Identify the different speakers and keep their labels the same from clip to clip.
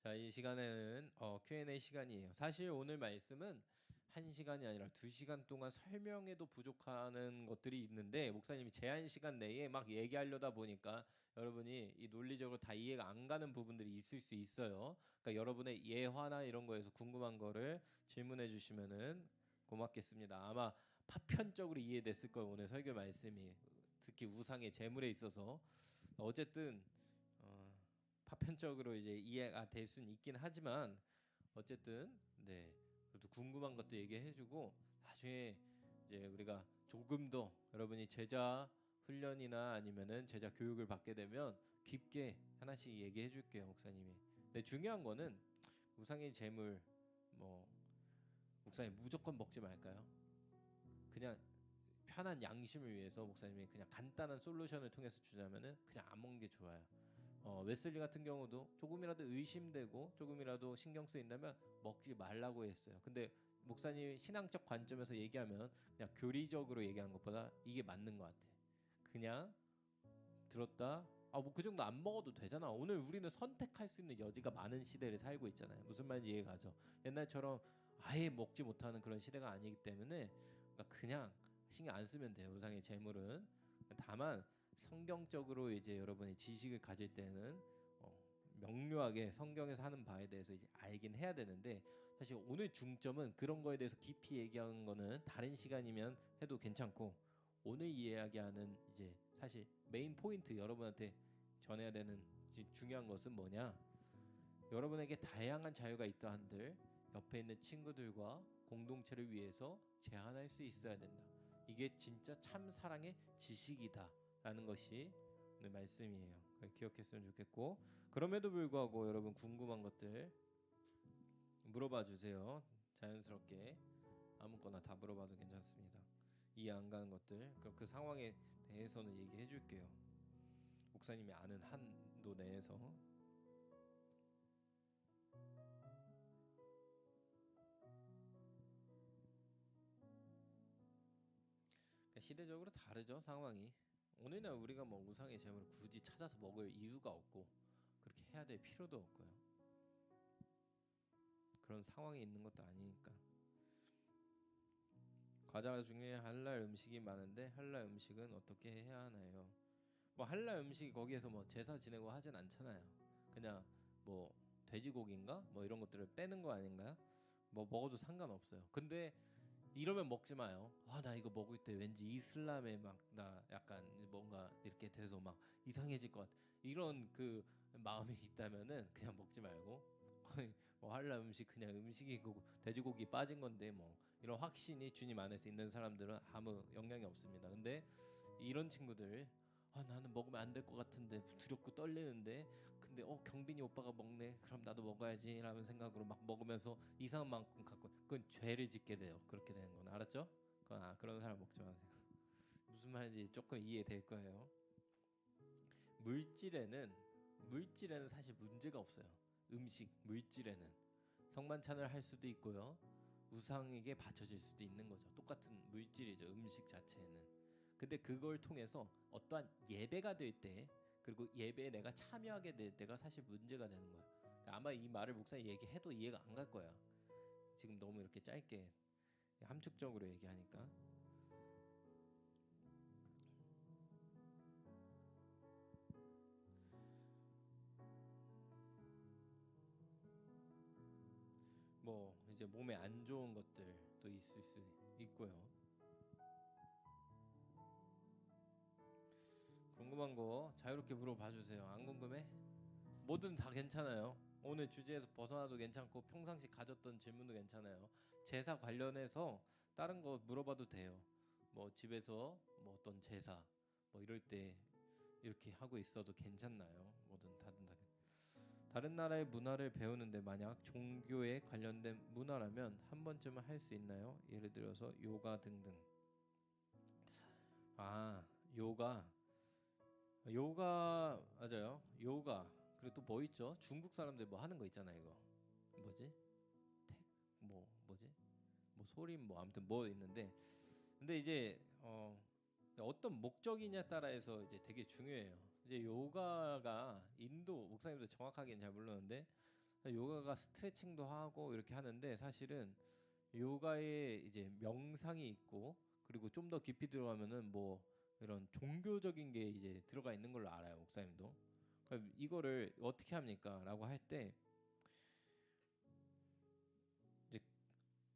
Speaker 1: 자, 이 시간에는 Q&A 시간이에요. 사실 오늘 말씀은 1시간이 아니라 2시간 동안 설명해도 부족하는 것들이 있는데 목사님이 제한 시간 내에 막 얘기하려다 보니까 여러분이 이 논리적으로 다 이해가 안 가는 부분들이 있을 수 있어요. 그러니까 여러분의 예화나 이런 거에서 궁금한 거를 질문해 주시면은 고맙겠습니다. 아마 파편적으로 이해됐을 거예요. 오늘 설교 말씀이 특히 우상의 제물에 있어서 어쨌든 파편적으로 이제 이해가 될 수는 있긴 하지만 어쨌든 네 그래도 궁금한 것도 얘기해주고 나중에 이제 우리가 조금 더 여러분이 제자 훈련이나 아니면은 제자 교육을 받게 되면 깊게 하나씩 얘기해줄게요 목사님이. 근데 중요한 거는 우상의 제물 뭐 목사님 무조건 먹지 말까요? 그냥 편한 양심을 위해서 목사님이 그냥 간단한 솔루션을 통해서 주자면은 그냥 안 먹는 게 좋아요. 웨슬리 같은 경우도 조금이라도 의심되고 조금이라도 신경 쓰인다면 먹지 말라고 했어요. 근데 목사님이 신앙적 관점에서 얘기하면 그냥 교리적으로 얘기한 것보다 이게 맞는 것 같아. 그냥 들었다. 뭐 그 정도 안 먹어도 되잖아. 오늘 우리는 선택할 수 있는 여지가 많은 시대를 살고 있잖아요. 무슨 말인지 이해가 가죠. 옛날처럼 아예 먹지 못하는 그런 시대가 아니기 때문에 그러니까 그냥 신경 안 쓰면 돼요. 우상의 재물은. 다만 성경적으로 이제 여러분이 지식을 가질 때는 명료하게 성경에서 하는 바에 대해서 이제 알긴 해야 되는데 사실 오늘 중점은 그런 거에 대해서 깊이 얘기하는 거는 다른 시간이면 해도 괜찮고 오늘 이야기하는 이제 사실 메인 포인트 여러분한테 전해야 되는 중요한 것은 뭐냐? 여러분에게 다양한 자유가 있다 한들 옆에 있는 친구들과 공동체를 위해서 제한할 수 있어야 된다. 이게 진짜 참 사랑의 지식이다라는 것이 오늘 말씀이에요. 기억했으면 좋겠고 그럼에도 불구하고 여러분 궁금한 것들 물어봐 주세요. 자연스럽게 아무거나 다 물어봐도 괜찮습니다. 이해 안 가는 것들 그럼 그 상황에 대해서는 얘기해 줄게요. 목사님이 아는 한도 내에서. 그러니까 시대적으로 다르죠 상황이. 오늘날 우리가 뭐 우상의 제물을 굳이 찾아서 먹을 이유가 없고 그렇게 해야 될 필요도 없고요. 그런 상황이 있는 것도 아니니까. 과자 중에 할랄 음식이 많은데 할랄 음식은 어떻게 해야 하나요? 뭐 할랄 음식이 거기에서 뭐 제사 지내고 하진 않잖아요. 그냥 뭐 돼지고기인가 뭐 이런 것들을 빼는 거 아닌가요? 뭐 먹어도 상관없어요. 근데 이러면 먹지 마요. 나 이거 먹을 때 왠지 이슬람에 막 나 약간 뭔가 이렇게 돼서 막 이상해질 것 같아. 이런 그 마음이 있다면은 그냥 먹지 말고 뭐 할랄 음식 그냥 음식이고 돼지고기 빠진 건데 뭐 이런 확신이 주님 안에서 있는 사람들은 아무 영향이 없습니다. 근데 이런 친구들 나는 먹으면 안 될 것 같은데 두렵고 떨리는데 근데 경빈이 오빠가 먹네 그럼 나도 먹어야지 라는 생각으로 막 먹으면서 이상한 만큼 갖고 그건 죄를 짓게 돼요. 그렇게 되는 건 알았죠? 그런 사람 먹지 마세요. 무슨 말인지 조금 이해될 거예요. 물질에는 물질에는 사실 문제가 없어요. 음식 물질에는 성만찬을 할 수도 있고요. 우상에게 바쳐질 수도 있는 거죠. 똑같은 물질이죠. 음식 자체는. 근데 그걸 통해서 어떠한 예배가 될 때 그리고 예배에 내가 참여하게 될 때가 사실 문제가 되는 거야. 아마 이 말을 목사님 얘기해도 이해가 안 갈 거야. 지금 너무 이렇게 짧게 함축적으로 얘기하니까. 뭐 이제 몸에 안 좋은 것들도 있을 수 있고요. 궁금한 거 자유롭게 물어봐 주세요. 안 궁금해? 뭐든 다 괜찮아요. 오늘 주제에서 벗어나도 괜찮고 평상시 가졌던 질문도 괜찮아요. 제사 관련해서 다른 거 물어봐도 돼요. 뭐 집에서 뭐 어떤 제사 뭐 이럴 때 이렇게 하고 있어도 괜찮나요? 뭐든 다든 다. 다른 나라의 문화를 배우는데 만약 종교에 관련된 문화라면 한 번쯤은 할 수 있나요? 예를 들어서 요가 등등. 요가. 요가 맞아요. 요가. 그리고 또 뭐 있죠? 중국 사람들 뭐 하는 거 있잖아요, 이거. 뭐지? 택 뭐지? 뭐 소림 뭐 아무튼 뭐 있는데 근데 이제 어떤 목적이냐 따라서 이제 되게 중요해요. 이제 요가가 인도 목사님도 정확하게는 잘 모르는데 요가가 스트레칭도 하고 이렇게 하는데 사실은 요가에 이제 명상이 있고 그리고 좀 더 깊이 들어가면은 뭐 이런 종교적인 게 이제 들어가 있는 걸로 알아요, 목사님도. 그럼 이거를 어떻게 합니까?라고 할 때 이제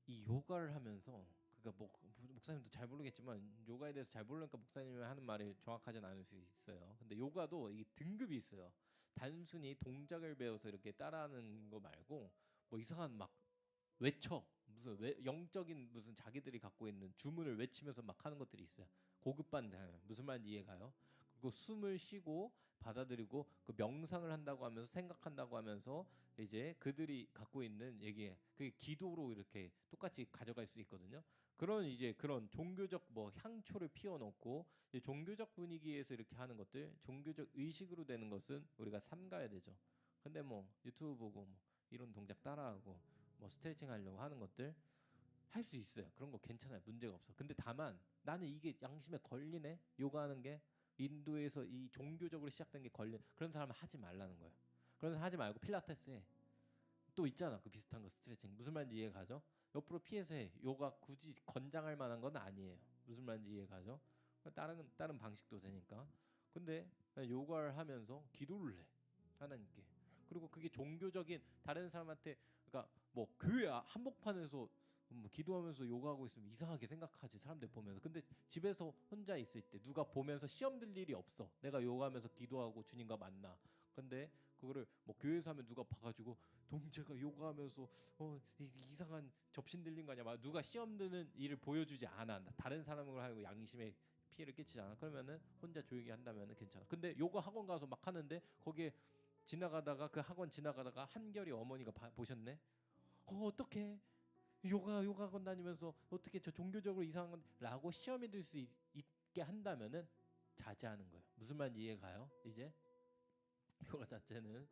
Speaker 1: 이 요가를 하면서 그러니까 뭐 목사님도 잘 모르겠지만 요가에 대해서 잘 모르니까 목사님이 하는 말이 정확하진 않을 수 있어요. 근데 요가도 이 등급이 있어요. 단순히 동작을 배워서 이렇게 따라하는 거 말고 뭐 이상한 막 외쳐 무슨 영적인 무슨 자기들이 갖고 있는 주문을 외치면서 막 하는 것들이 있어요. 고급반 무슨 말인지 이해가요? 그리고 숨을 쉬고 받아들이고 그 명상을 한다고 하면서 생각한다고 하면서 이제 그들이 갖고 있는 얘기 그게 기도로 이렇게 똑같이 가져갈 수 있거든요. 그런 이제 그런 종교적 뭐 향초를 피워놓고 이제 종교적 분위기에서 이렇게 하는 것들 종교적 의식으로 되는 것은 우리가 삼가야 되죠. 근데 뭐 유튜브 보고 뭐 이런 동작 따라하고 뭐 스트레칭 하려고 하는 것들 할 수 있어요. 그런 거 괜찮아요. 문제가 없어. 근데 다만 나는 이게 양심에 걸리네. 요가하는 게 인도에서 이 종교적으로 시작된 게 걸린 그런 사람은 하지 말라는 거예요. 그런 사람 하지 말고 필라테스 해. 또 있잖아. 그 비슷한 거 스트레칭. 무슨 말인지 이해 가죠? 옆으로 피해서 해. 요가 굳이 권장할 만한 건 아니에요. 무슨 말인지 이해 가죠? 다른 방식도 되니까. 근데 요가를 하면서 기도를 해. 하나님께. 그리고 그게 종교적인 다른 사람한테 그러니까 뭐 교회 한복판에서 뭐 기도하면서 요가하고 있으면 이상하게 생각하지 사람들 보면서. 근데 집에서 혼자 있을 때 누가 보면서 시험 들 일이 없어. 내가 요가하면서 기도하고 주님과 만나. 근데 그거를 뭐 교회에서 하면 누가 봐가지고 동재가 요가하면서 이상한 접신 들린 거 아니야? 막 누가 시험 드는 일을 보여주지 않아. 다른 사람을 하고 양심에 피해를 끼치지 않아. 그러면은 혼자 조용히 한다면은 괜찮아. 근데 요가 학원 가서 막 하는데 거기에 지나가다가 그 학원 지나가다가 한결이 어머니가 보셨네. 어떻게 요가 학원 다니면서 어떻게 저 종교적으로 이상한 건라고 시험에 들 수 있게 한다면은 자제하는 거예요. 무슨 말인지 이해가요? 이제 요가 자체는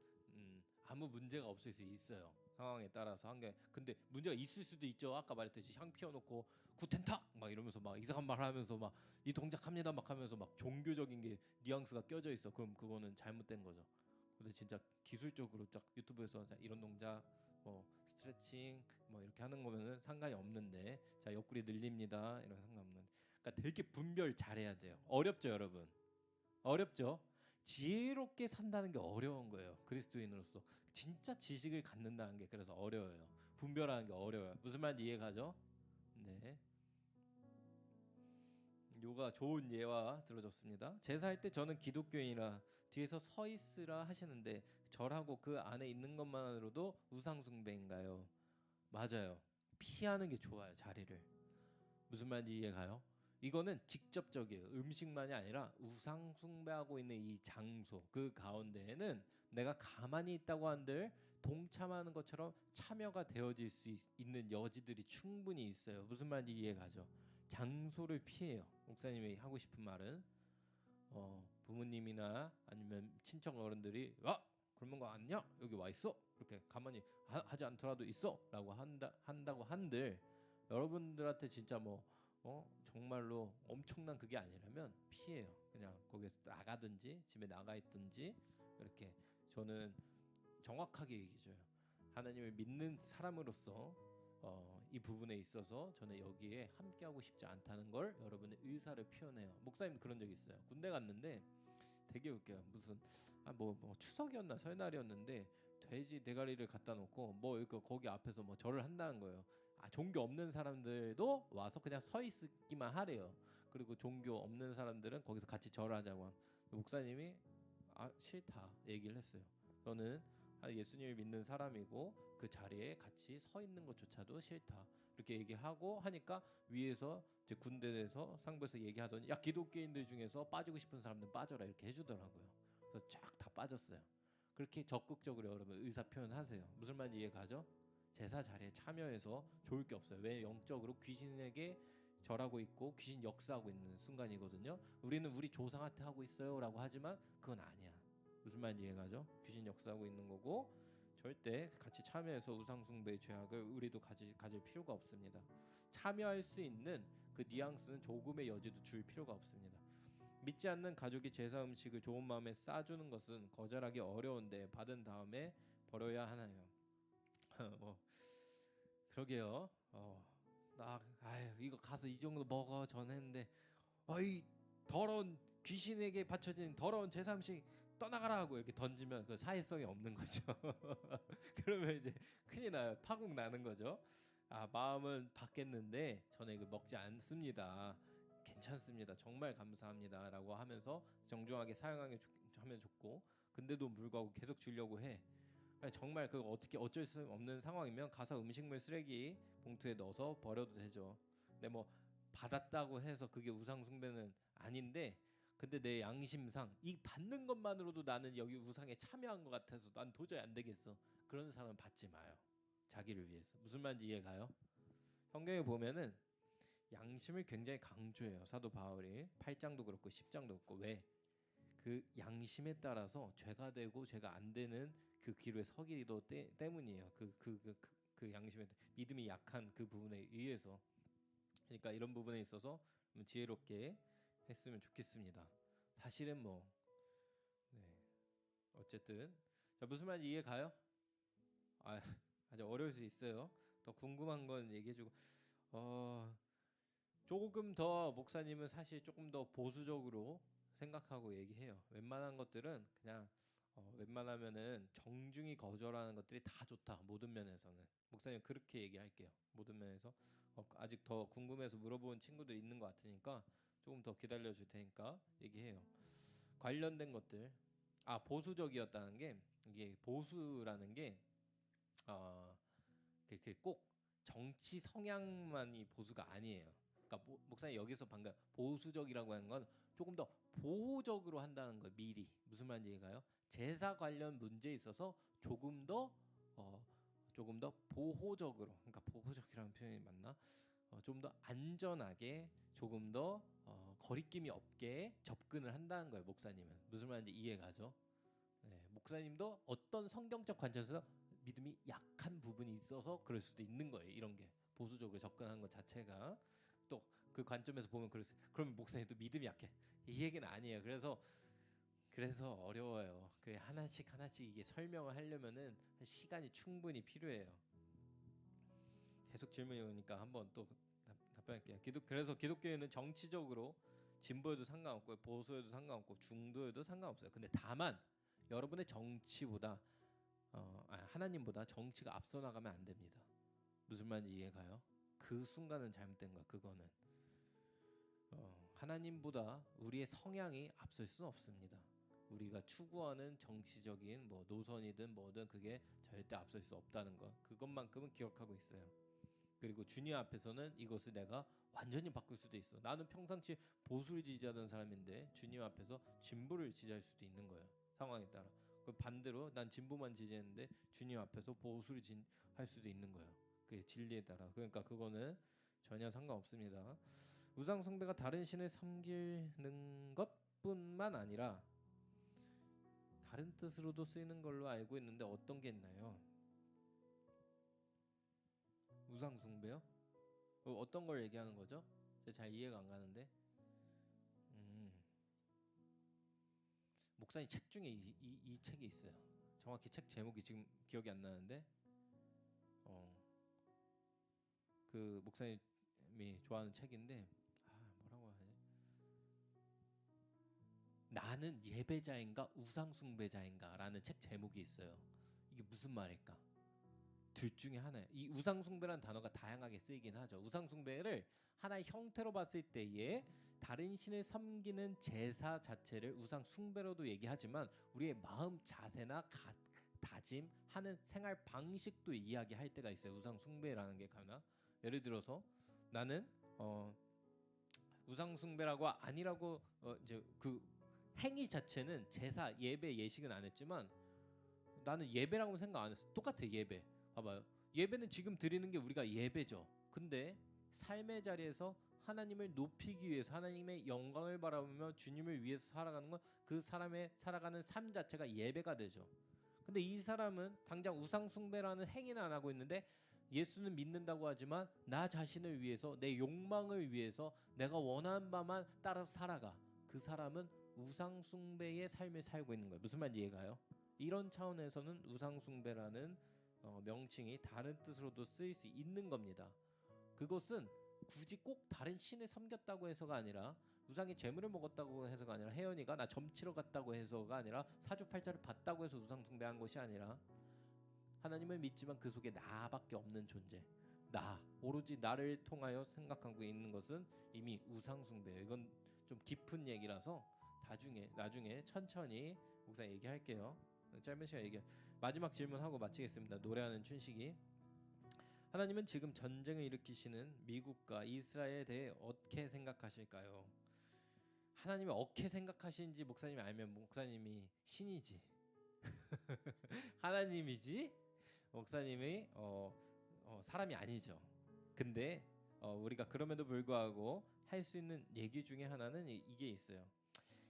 Speaker 1: 아무 문제가 없을 수 있어요. 상황에 따라서 한 게. 근데 문제가 있을 수도 있죠. 아까 말했듯이 향 피워놓고 구텐탁 막 이러면서 막 이상한 말 하면서 막 이 동작합니다 막 하면서 막 종교적인 게 뉘앙스가 껴져 있어. 그럼 그거는 잘못된 거죠. 근데 진짜 기술적으로 딱 유튜브에서 이런 동작 뭐 스트레칭 뭐 이렇게 하는 거면은 상관이 없는데 자 옆구리 늘립니다 이런 상관없는데 그러니까 되게 분별 잘해야 돼요. 어렵죠 여러분? 어렵죠? 지혜롭게 산다는 게 어려운 거예요. 그리스도인으로서 진짜 지식을 갖는다는 게 그래서 어려워요. 분별하는 게 어려워요. 무슨 말인지 이해가죠? 네. 요가 좋은 예와 들어줬습니다. 제사할 때 저는 기독교인이라 뒤에서 서 있으라 하시는데 절하고 그 안에 있는 것만으로도 우상 숭배인가요? 맞아요. 피하는 게 좋아요. 자리를. 무슨 말인지 이해가요? 이거는 직접적이에요. 음식만이 아니라 우상 숭배하고 있는 이 장소 그 가운데에는 내가 가만히 있다고 한들 동참하는 것처럼 참여가 되어질 수 있는 여지들이 충분히 있어요. 무슨 말인지 이해가죠? 장소를 피해요. 목사님이 하고 싶은 말은 부모님이나 아니면 친척 어른들이 그런 거 아니냐? 여기 와 있어. 그렇게 가만히 하지 않더라도 있어라고 한다고 한들 여러분들한테 진짜 뭐 정말로 엄청난 그게 아니라면 피해요. 그냥 거기서 나가든지 집에 나가 있든지 이렇게 저는 정확하게 얘기해줘요. 하나님을 믿는 사람으로서 이 부분에 있어서 저는 여기에 함께하고 싶지 않다는 걸 여러분의 의사를 표현해요. 목사님 그런 적 있어요. 군대 갔는데 되게 웃겨요. 무슨 뭐 추석이었나 설날이었는데 돼지 대가리를 갖다 놓고 뭐 이거 거기 앞에서 뭐 절을 한다는 거예요. 종교 없는 사람들도 와서 그냥 서 있기만 하래요. 그리고 종교 없는 사람들은 거기서 같이 절하자고. 목사님이 싫다 얘기를 했어요. 저는 예수님을 믿는 사람이고 그 자리에 같이 서 있는 것조차도 싫다 이렇게 얘기하고 하니까 위에서 이제 군대에서 상부에서 얘기하더니 야 기독교인들 중에서 빠지고 싶은 사람들 빠져라 이렇게 해주더라고요. 그래서 쫙 다 빠졌어요. 그렇게 적극적으로 여러분 의사 표현하세요. 무슨 말인지 이해가죠? 제사 자리에 참여해서 좋을 게 없어요. 왜 영적으로 귀신에게 절하고 있고 귀신 역사하고 있는 순간이거든요. 우리는 우리 조상한테 하고 있어요라고 하지만 그건 아니야. 무슨 말인지 이해가죠? 귀신 역사하고 있는 거고 절대 같이 참여해서 우상숭배의 죄악을 우리도 가질 필요가 없습니다. 참여할 수 있는 그 뉘앙스는 조금의 여지도 줄 필요가 없습니다. 믿지 않는 가족이 제사 음식을 좋은 마음에 싸주는 것은 거절하기 어려운데 받은 다음에 버려야 하나요? 뭐 그러게요. 나 아유 이거 가서 이 정도 먹어 전했는데 이 더러운 귀신에게 바쳐진 더러운 제사음식 떠나가라 하고 이렇게 던지면 그 사회성이 없는 거죠. 그러면 이제 큰일 나요. 파국 나는 거죠. 마음은 받겠는데 저는 이거 먹지 않습니다. 괜찮습니다. 정말 감사합니다라고 하면서 정중하게 사용하면 좋고, 근데도 불구하고 계속 주려고 해. 아니, 정말 그거 어떻게 어쩔 수 없는 상황이면 가서 음식물 쓰레기 봉투에 넣어서 버려도 되죠. 근데 뭐 받았다고 해서 그게 우상 숭배는 아닌데, 근데 내 양심상 이 받는 것만으로도 나는 여기 우상에 참여한 것 같아서 난 도저히 안 되겠어. 그런 사람은 받지 마요. 자기를 위해서. 무슨 말인지 이해가요? 성경에 보면은 양심을 굉장히 강조해요. 사도 바울이 8장도 그렇고 10장도 그렇고. 왜? 그 양심에 따라서 죄가 되고 죄가 안 되는 그 기로에 서기도 때문이에요. 그 양심에 믿음이 약한 그 부분에 의해서. 그러니까 이런 부분에 있어서 좀 지혜롭게 했으면 좋겠습니다. 사실은 뭐 네. 어쨌든 자, 무슨 말인지 이해 가요? 아주 어려울 수 있어요. 더 궁금한 건 얘기해주고 조금 더 목사님은 사실 조금 더 보수적으로 생각하고 얘기해요. 웬만한 것들은 그냥 웬만하면은 정중히 거절하는 것들이 다 좋다. 모든 면에서는 목사님 그렇게 얘기할게요. 모든 면에서 아직 더 궁금해서 물어보는 친구들 있는 것 같으니까 조금 더 기다려 줄 테니까 얘기해요. 관련된 것들. 보수적이었다는 게 이게 보수라는 게 꼭 정치 성향만이 보수가 아니에요. 그러니까 목사님 여기서 방금 보수적이라고 하는 건 조금 더 보호적으로 한다는 거. 미리 무슨 말인지 이해가요? 제사 관련 문제에 있어서 조금 더 보호적으로, 그러니까 보호적이라는 표현이 맞나? 좀 더 안전하게, 조금 더 거리낌이 없게 접근을 한다는 거예요. 목사님은 무슨 말인지 이해가죠? 네, 목사님도 어떤 성경적 관점에서 믿음이 약한 부분이 있어서 그럴 수도 있는 거예요. 이런 게 보수적으로 접근하는 것 자체가 또 그 관점에서 보면 그러면 목사님도 믿음이 약해. 이 얘기는 아니에요. 그래서 어려워요. 그 하나씩 이게 설명을 하려면은 시간이 충분히 필요해요. 계속 질문이 오니까 한번 또 답변할게요. 그래서 기독교에는 정치적으로 진보에도 상관없고 보수에도 상관없고 중도에도 상관없어요. 근데 다만 여러분의 정치보다 하나님보다 정치가 앞서 나가면 안 됩니다. 무슨 말인지 이해가요? 그 순간은 잘못된 거야. 그거는 하나님보다 우리의 성향이 앞설 수는 없습니다. 우리가 추구하는 정치적인 뭐 노선이든 뭐든 그게 절대 앞설 수 없다는 거. 그것만큼은 기억하고 있어요. 그리고 주님 앞에서는 이것을 내가 완전히 바꿀 수도 있어. 나는 평상시 보수를 지지하던 사람인데 주님 앞에서 진보를 지지할 수도 있는 거예요. 상황에 따라. 그 반대로 난 진보만 지지했는데 주님 앞에서 보수를 할 수도 있는 거예요. 그게 진리에 따라. 그러니까 그거는 전혀 상관없습니다. 우상 숭배가 다른 신을 섬기는 것뿐만 아니라 다른 뜻으로도 쓰이는 걸로 알고 있는데 어떤 게 있나요? 우상 숭배요? 어떤 걸 얘기하는 거죠? 제가 잘 이해가 안 가는데. 목사님 책 중에 이 책이 있어요. 정확히 책 제목이 지금 기억이 안 나는데 그 목사님이 좋아하는 책인데 뭐라고 하지? 나는 예배자인가 우상 숭배자인가 라는 책 제목이 있어요. 이게 무슨 말일까? 둘 중에 하나예요. 이 우상 숭배라는 단어가 다양하게 쓰이긴 하죠. 우상 숭배를 하나의 형태로 봤을 때에 다른 신을 섬기는 제사 자체를 우상 숭배로도 얘기하지만 우리의 마음 자세나 다짐하는 생활 방식도 이야기할 때가 있어요. 우상 숭배라는 게 가나 예를 들어서 나는 우상 숭배라고 아니라고 이제 그 행위 자체는 제사 예배 예식은 안 했지만 나는 예배라고 생각 안 했어. 똑같아. 예배 봐봐요. 예배는 지금 드리는 게 우리가 예배죠. 근데 삶의 자리에서 하나님을 높이기 위해서 하나님의 영광을 바라보며 주님을 위해서 살아가는 건 그 사람의 살아가는 삶 자체가 예배가 되죠. 근데 이 사람은 당장 우상 숭배라는 행위는 안 하고 있는데 예수는 믿는다고 하지만 나 자신을 위해서 내 욕망을 위해서 내가 원하는 바만 따라서 살아가. 그 사람은 우상 숭배의 삶을 살고 있는 거예요. 무슨 말인지 이해가요? 이런 차원에서는 우상 숭배라는 명칭이 다른 뜻으로도 쓰일 수 있는 겁니다. 그것은 굳이 꼭 다른 신을 섬겼다고 해서가 아니라 우상의 제물을 먹었다고 해서가 아니라 혜연이가 나 점치러 갔다고 해서가 아니라 사주팔자를 봤다고 해서 우상 숭배한 것이 아니라 하나님을 믿지만 그 속에 나밖에 없는 존재, 나 오로지 나를 통하여 생각하고 있는 것은 이미 우상 숭배예요. 이건 좀 깊은 얘기라서 나중에 천천히 목사 얘기할게요. 짧은 시간 얘기. 마지막 질문하고 마치겠습니다. 노래하는 춘식이. 하나님은 지금 전쟁을 일으키시는 미국과 이스라엘에 대해 어떻게 생각하실까요? 하나님이 어떻게 생각하시는지 목사님이 알면 목사님이 신이지. 하나님이지 목사님이 사람이 아니죠. 근데 우리가 그럼에도 불구하고 할 수 있는 얘기 중에 하나는 이게 있어요.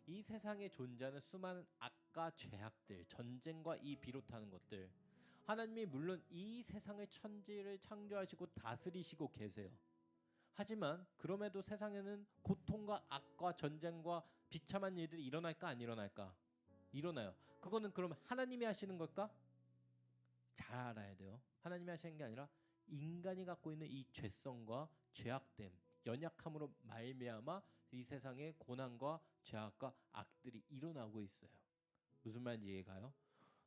Speaker 1: 이 세상에 존재하는 수많은 악과 죄악들, 전쟁과 이 비롯하는 것들, 하나님이 물론 이 세상의 천지를 창조하시고 다스리시고 계세요. 하지만 그럼에도 세상에는 고통과 악과 전쟁과 비참한 일들이 일어날까 안 일어날까? 일어나요. 그거는 그럼 하나님이 하시는 걸까? 잘 알아야 돼요. 하나님이 하시는 게 아니라 인간이 갖고 있는 이 죄성과 죄악됨, 연약함으로 말미암아 이 세상에 고난과 죄악과 악들이 일어나고 있어요. 무슨 말인지 이해가요?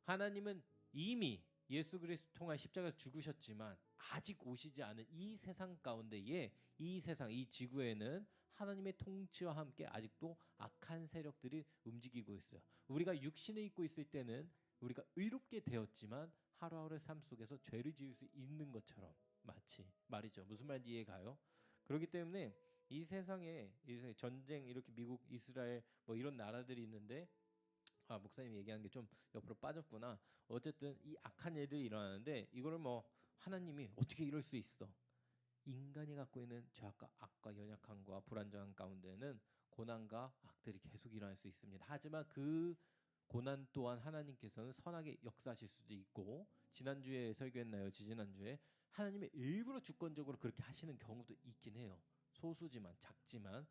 Speaker 1: 하나님은 이미 예수 그리스도 통한 십자가에서 죽으셨지만 아직 오시지 않은 이 세상 가운데에 이 세상 이 지구에는 하나님의 통치와 함께 아직도 악한 세력들이 움직이고 있어요. 우리가 육신을 입고 있을 때는 우리가 의롭게 되었지만 하루하루의 삶 속에서 죄를 지을 수 있는 것처럼 마치 말이죠. 무슨 말인지 이해가요? 그렇기 때문에 이 세상에 전쟁 이렇게 미국, 이스라엘 뭐 이런 나라들이 있는데 목사님이 얘기한 게 좀 옆으로 빠졌구나. 어쨌든 이 악한 일들이 일어나는데 이거를 뭐 하나님이 어떻게 이럴 수 있어? 인간이 갖고 있는 죄악과 악과 연약함과 불안정한 가운데는 고난과 악들이 계속 일어날 수 있습니다. 하지만 그 고난 또한 하나님께서는 선하게 역사하실 수도 있고, 지난주에 설교했나요? 지지난주에 하나님의 일부러 주권적으로 그렇게 하시는 경우도 있긴 해요. 소수지만 작지만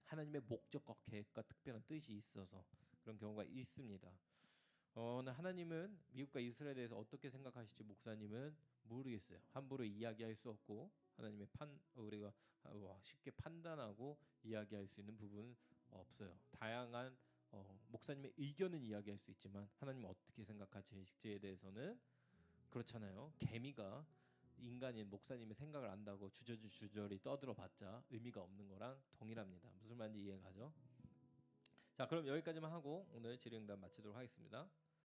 Speaker 1: 하나님의 목적과 계획과 특별한 뜻이 있어서 그런 경우가 있습니다. 하나님은 미국과 이스라엘에 대해서 어떻게 생각하실지 목사님은 모르겠어요. 함부로 이야기할 수 없고 하나님의 우리가 쉽게 판단하고 이야기할 수 있는 부분은 없어요. 다양한 목사님의 의견은 이야기할 수 있지만 하나님은 어떻게 생각하실지에 대해서는 그렇잖아요. 개미가 인간인 목사님의 생각을 안다고 주저리 떠들어봤자 의미가 없는 거랑 동일합니다. 무슨 말인지 이해가죠? 자, 그럼 여기까지만 하고 오늘 질의응답 마치도록 하겠습니다.